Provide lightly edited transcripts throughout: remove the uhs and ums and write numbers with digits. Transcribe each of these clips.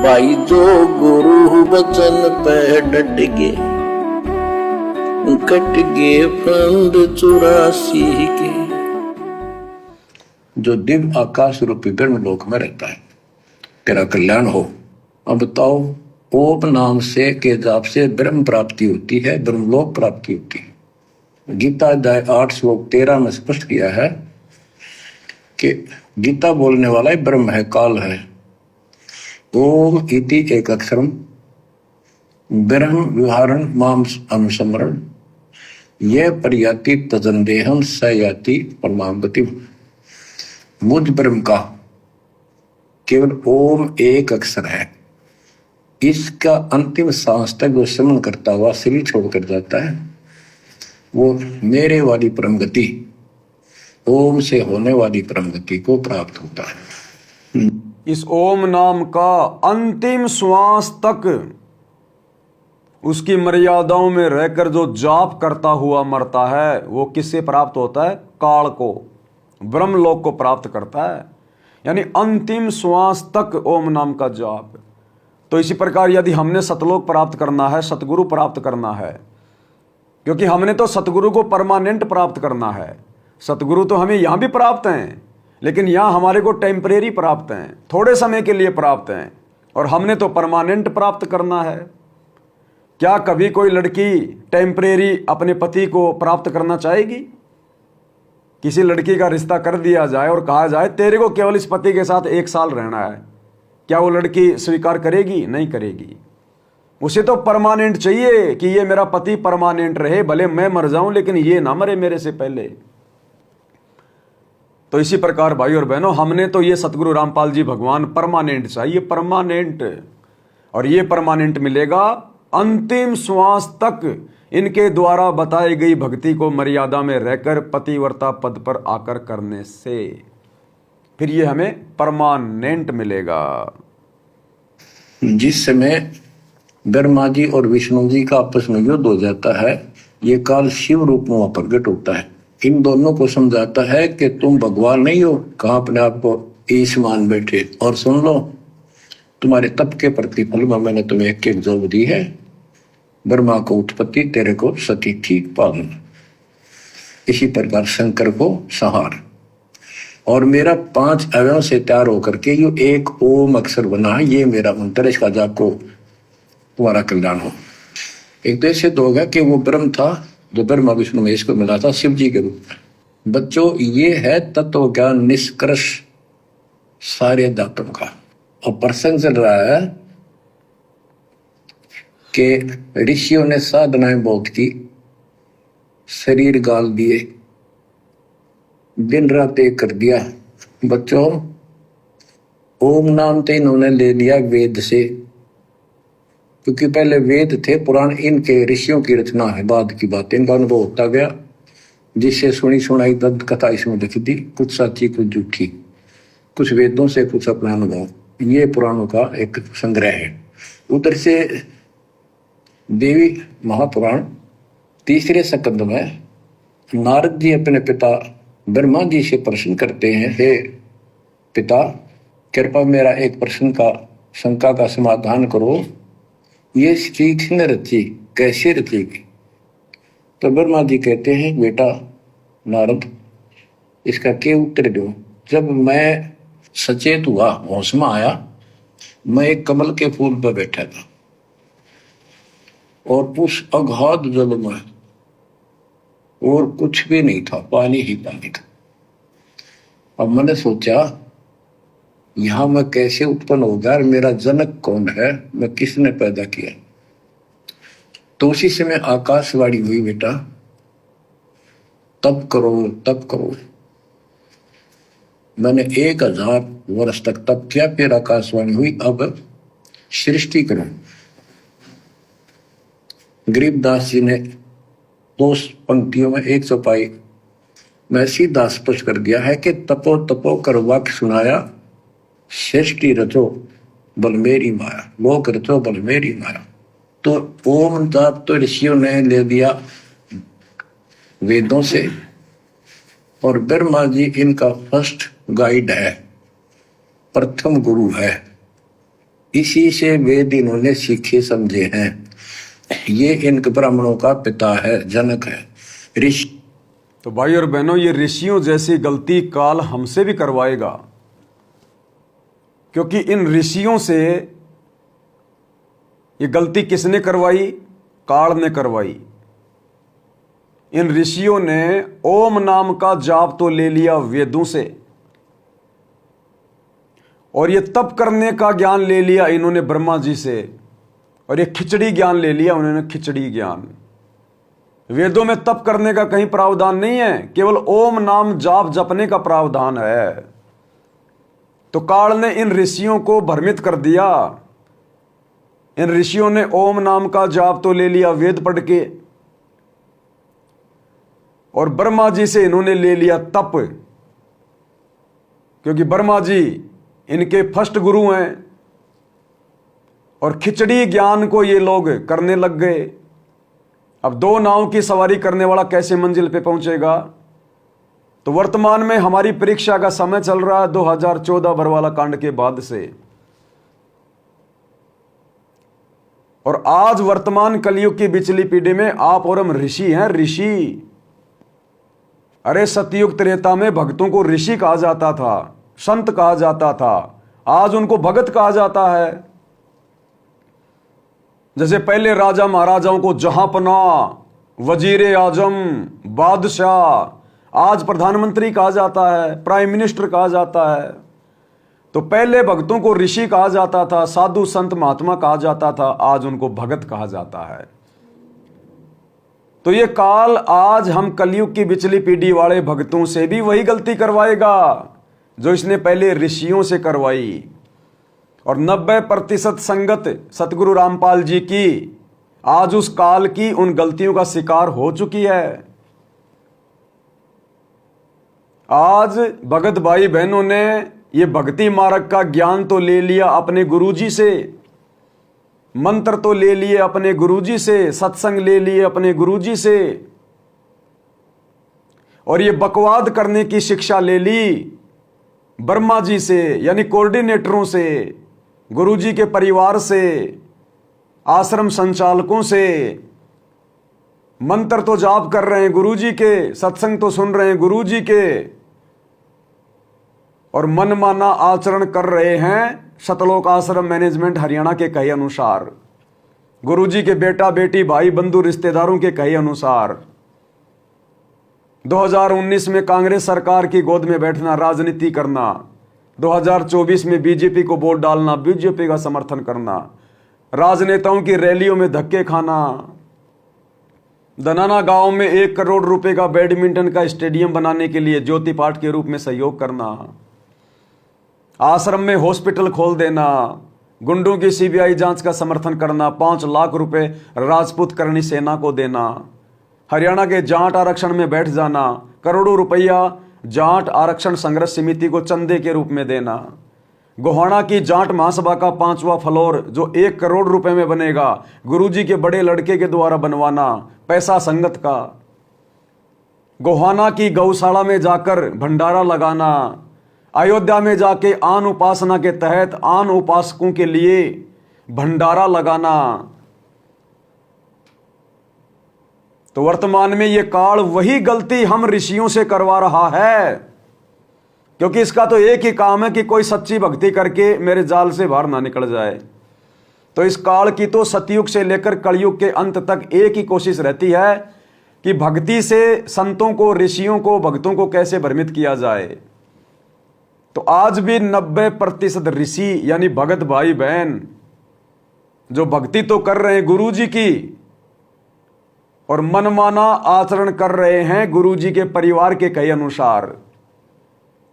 भाई जो गुरु वचन पे डट गे, कट गे फंद 84 के। जो दिव्य आकाश रूपी ब्रह्म लोक में रहता है, तेरा कल्याण हो। अब बताओ, ओम नाम से के जाप से ब्रह्म प्राप्ति होती है, ब्रह्मलोक प्राप्ति होती है। गीता अध्याय 8 श्लोक 13 में स्पष्ट किया है कि गीता बोलने वाला ही ब्रह्म है, काल है। ओम इति एक अक्षरम ब्रह्म विहारण माम अनुसमरण ये पर्याति तजंदेहम स याति परमाम गति। मुझ ब्रह्म का केवल ओम एक अक्षर है, इसका अंतिम सांस तक जो स्मरण करता हुआ शरीर छोड़कर जाता है, वो मेरे वाली परम गति, ओम से होने वाली परम गति को प्राप्त होता है। इस ओम नाम का अंतिम श्वास तक उसकी मर्यादाओं में रहकर जो जाप करता हुआ मरता है, वो किससे प्राप्त होता है? काल को, ब्रह्मलोक को प्राप्त करता है। यानी अंतिम श्वास तक ओम नाम का जाप। तो इसी प्रकार यदि हमने सतलोक प्राप्त करना है, सतगुरु प्राप्त करना है, क्योंकि हमने तो सतगुरु को परमानेंट प्राप्त करना है। सतगुरु तो हमें यहां भी प्राप्त हैं, लेकिन यहां हमारे को टेम्परेरी प्राप्त हैं, थोड़े समय के लिए प्राप्त हैं, और हमने तो परमानेंट प्राप्त करना है। क्या कभी कोई लड़की टेम्परेरी अपने पति को प्राप्त करना चाहेगी? किसी लड़की का रिश्ता कर दिया जाए और कहा जाए तेरे को केवल इस पति के साथ 1 साल रहना है, क्या वो लड़की स्वीकार करेगी? नहीं करेगी। उसे तो परमानेंट चाहिए कि ये मेरा पति परमानेंट रहे, भले मैं मर जाऊं लेकिन ये ना मरे मेरे से पहले। तो इसी प्रकार भाई और बहनों, हमने तो ये सतगुरु रामपाल जी भगवान परमानेंट चाहिए, परमानेंट। और ये परमानेंट मिलेगा अंतिम श्वास तक इनके द्वारा बताई गई भक्ति को मर्यादा में रहकर पतिव्रता पद पर आकर करने से फिर ये हमें परमानेंट मिलेगा। जिस समय ब्रह्मा जी और विष्णु जी का आपस में युद्ध हो जाता है, ये काल शिव रूप में वहां प्रकट होता है। इन दोनों को समझाता है कि तुम भगवान नहीं हो, कहां अपने आप को ईश मान बैठे, और सुन लो, तुम्हारे तप के प्रतिफल में मैंने तुम्हें एक जॉब दी है। ब्रह्मा को उत्पत्ति, तेरे को सती थी पालन। इसी प्रकार शंकर को संहार, और मेरा 5 अवयव से तैयार होकर के ये एक ओम अक्षर बना है। ये मेरा मंत्र, इसका जाप को तुम्हारा कल्याण हो। एक तो ऐसे तो होगा कि वो ब्रह्म था जो ब्रह्मा विष्णु महेश को मिला था शिव जी के रूप में। बच्चों, ये है तत्व ज्ञान निष्कर्ष सारे अध्यात्म का। और प्रसंग चल रहा है कि ऋषियों ने साधनाएं बहुत की, शरीर गाल दिए, दिन रात एक कर दिया। बच्चों, ओम नाम तो इन्होंने ले लिया वेद से, क्योंकि पहले वेद थे पुराण, इनके ऋषियों की रचना है, बाद की बात, इनका अनुभव होता गया, जिससे सुनी सुनाई दंत कथा इसमें लिखी थी, कुछ सच्ची कुछ झूठी, कुछ वेदों से कुछ अपना अनुभव। ये पुराणों का एक संग्रह है। उधर से देवी महापुराण 3 स्कंद में नारद जी अपने पिता ब्रह्मा जी से प्रश्न करते हैं, हे पिता, कृपा मेरा एक प्रश्न का शंका का समाधान करो, ये सृष्टि किसने रची, कैसे रचेगी? तो ब्रह्मा जी कहते हैं, बेटा नारद, इसका क्या उत्तर दो? जब मैं सचेत हुआ, होश में आया, मैं एक कमल के फूल पर बैठा था, और उस अगाध जल में और कुछ भी नहीं था, पानी ही पानी था। अब मैंने सोचा, यहां मैं कैसे उत्पन्न हो गया, मेरा जनक कौन है, मैं किसने पैदा किया? तो उसी समय आकाशवाणी हुई, बेटा तप करो, तप करो। मैंने 1000 वर्ष तक तप किया, फिर आकाशवाणी हुई, अब सृष्टि करो। गरीबदास जी ने 2 पंक्तियों में 1 चौपाई में सीधा स्पष्ट कर दिया है कि तपो तपो कर वाक्य सुनाया, सृष्टि रचो बल मेरी माया, लोक रचो बल मेरी माया। तो ओम जाप तो ऋषियों ने ले दिया वेदों से, और ब्रह्मा जी इनका फर्स्ट गाइड है, प्रथम गुरु है। इसी से वेद इन्होंने सीखे समझे हैं। ये इनके ब्राह्मणों का पिता है, जनक है, ऋषि। तो भाई और बहनों, ये ऋषियों जैसी गलती काल हमसे भी करवाएगा, क्योंकि इन ऋषियों से ये गलती किसने करवाई? काल ने करवाई। इन ऋषियों ने ओम नाम का जाप तो ले लिया वेदों से, और ये तप करने का ज्ञान ले लिया इन्होंने ब्रह्मा जी से, और ये खिचड़ी ज्ञान ले लिया उन्होंने, खिचड़ी ज्ञान। वेदों में तप करने का कहीं प्रावधान नहीं है, केवल ओम नाम जाप जपने का प्रावधान है। तो काल ने इन ऋषियों को भ्रमित कर दिया। इन ऋषियों ने ओम नाम का जाप तो ले लिया वेद पढ़ के, और ब्रह्मा जी से इन्होंने ले लिया तप, क्योंकि ब्रह्मा जी इनके फर्स्ट गुरु हैं। और खिचड़ी ज्ञान को ये लोग करने लग गए। अब दो नाव की सवारी करने वाला कैसे मंजिल पे पहुंचेगा? तो वर्तमान में हमारी परीक्षा का समय चल रहा है 2014 बरवाला कांड के बाद से, और आज वर्तमान कलयुग की बिचली पीढ़ी में आप और हम ऋषि हैं, ऋषि। अरे सतयुग त्रेता में भक्तों को ऋषि कहा जाता था, संत कहा जाता था, आज उनको भगत कहा जाता है। जैसे पहले राजा महाराजाओं को जहांपना, वजीरे आजम, बादशाह, आज प्रधानमंत्री कहा जाता है, प्राइम मिनिस्टर कहा जाता है। तो पहले भक्तों को ऋषि कहा जाता था, साधु संत महात्मा कहा जाता था, आज उनको भगत कहा जाता है। तो ये काल आज हम कलयुग की बिचली पीढ़ी वाले भक्तों से भी वही गलती करवाएगा जो इसने पहले ऋषियों से करवाई। और 90% संगत सतगुरु रामपाल जी की आज उस काल की उन गलतियों का शिकार हो चुकी है। आज भगत भाई बहनों ने ये भक्ति मार्ग का ज्ञान तो ले लिया अपने गुरुजी से, मंत्र तो ले लिए अपने गुरुजी से, सत्संग ले लिए अपने गुरुजी से, और ये बकवाद करने की शिक्षा ले ली ब्रह्मा जी से, यानी कोऑर्डिनेटरों से, गुरुजी के परिवार से, आश्रम संचालकों से। मंत्र तो जाप कर रहे हैं गुरुजी के, सत्संग तो सुन रहे हैं गुरुजी के, और मनमाना आचरण कर रहे हैं सतलोक आश्रम मैनेजमेंट हरियाणा के कहे अनुसार, गुरुजी के बेटा बेटी भाई बंधु रिश्तेदारों के कहे अनुसार। 2019 में कांग्रेस सरकार की गोद में बैठना, राजनीति करना, 2024 में बीजेपी को वोट डालना, बीजेपी का समर्थन करना, राजनेताओं की रैलियों में धक्के खाना, दनाना गांव में 1 करोड़ रुपए का बैडमिंटन का स्टेडियम बनाने के लिए ज्योति पाठ के रूप में सहयोग करना, आश्रम में हॉस्पिटल खोल देना, गुंडों की सीबीआई जांच का समर्थन करना, 5 लाख रुपए राजपूत करणी सेना को देना, हरियाणा के जाट आरक्षण में बैठ जाना, करोड़ों रुपया जाट आरक्षण संघर्ष समिति को चंदे के रूप में देना, गोहाना की जाट महासभा का 5वां फ्लोर जो 1 करोड़ रुपए में बनेगा गुरुजी के बड़े लड़के के द्वारा बनवाना, पैसा संगत का, गोहाना की गौशाला में जाकर भंडारा लगाना, अयोध्या में जाके आन उपासना के तहत आन उपासकों के लिए भंडारा लगाना। तो वर्तमान में ये काल वही गलती हम ऋषियों से करवा रहा है, क्योंकि इसका तो एक ही काम है कि कोई सच्ची भक्ति करके मेरे जाल से बाहर ना निकल जाए। तो इस काल की तो सतयुग से लेकर कलयुग के अंत तक एक ही कोशिश रहती है कि भक्ति से संतों को, ऋषियों को, भक्तों को कैसे भ्रमित किया जाए। तो आज भी 90% ऋषि यानी भगत भाई बहन जो भक्ति तो कर रहे हैं गुरुजी की और मनमाना आचरण कर रहे हैं गुरुजी के परिवार के कहे अनुसार।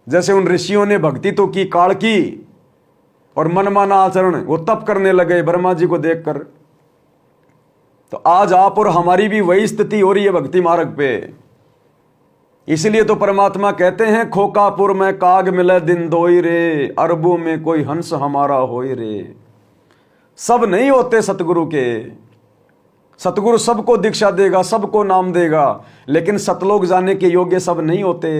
जैसे उन ऋषियों ने भक्ति तो की काल की और मनमाना आचरण वो तप करने लगे ब्रह्मा जी को देखकर। तो आज आप और हमारी भी वही स्थिति हो रही है भक्ति मार्ग पे। इसलिए तो परमात्मा कहते हैं खोकापुर में काग मिले दिन दोई रे, अरबों में कोई हंस हमारा होई रे। सब नहीं होते सतगुरु के, सतगुरु सबको दीक्षा देगा, सबको नाम देगा, लेकिन सतलोक जाने के योग्य सब नहीं होते।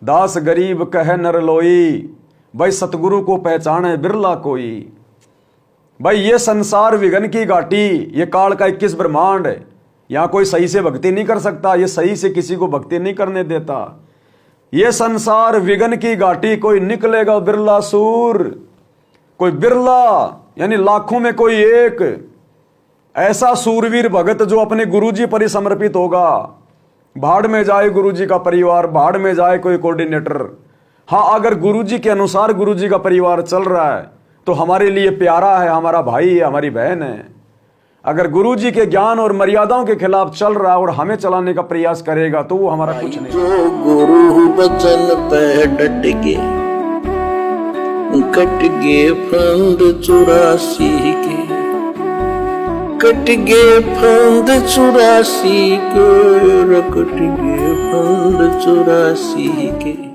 दास गरीब कहे नर लोई, भाई सतगुरु को पहचाने बिरला कोई। भाई ये संसार विघ्न की घाटी, ये काल का 21 ब्रह्मांड है। यहां कोई सही से भक्ति नहीं कर सकता, ये सही से किसी को भक्ति नहीं करने देता। ये संसार विघ्न की घाटी, कोई निकलेगा बिरला सूर, कोई बिरला यानी लाखों में कोई एक ऐसा सूरवीर भगत जो अपने गुरुजी पर ही समर्पित होगा। भाड़ में जाए गुरुजी का परिवार, भाड़ में जाए कोई कोऑर्डिनेटर। हाँ, अगर गुरुजी के अनुसार गुरुजी का परिवार चल रहा है तो हमारे लिए प्यारा है, हमारा भाई है, हमारी बहन है। अगर गुरुजी के ज्ञान और मर्यादाओं के खिलाफ चल रहा है और हमें चलाने का प्रयास करेगा तो वो हमारा कुछ नहीं। जो गुरु बचन पे डट के कट गे फंद 84 के, कट गे फंद 84 के, कट गे फंद 84 के।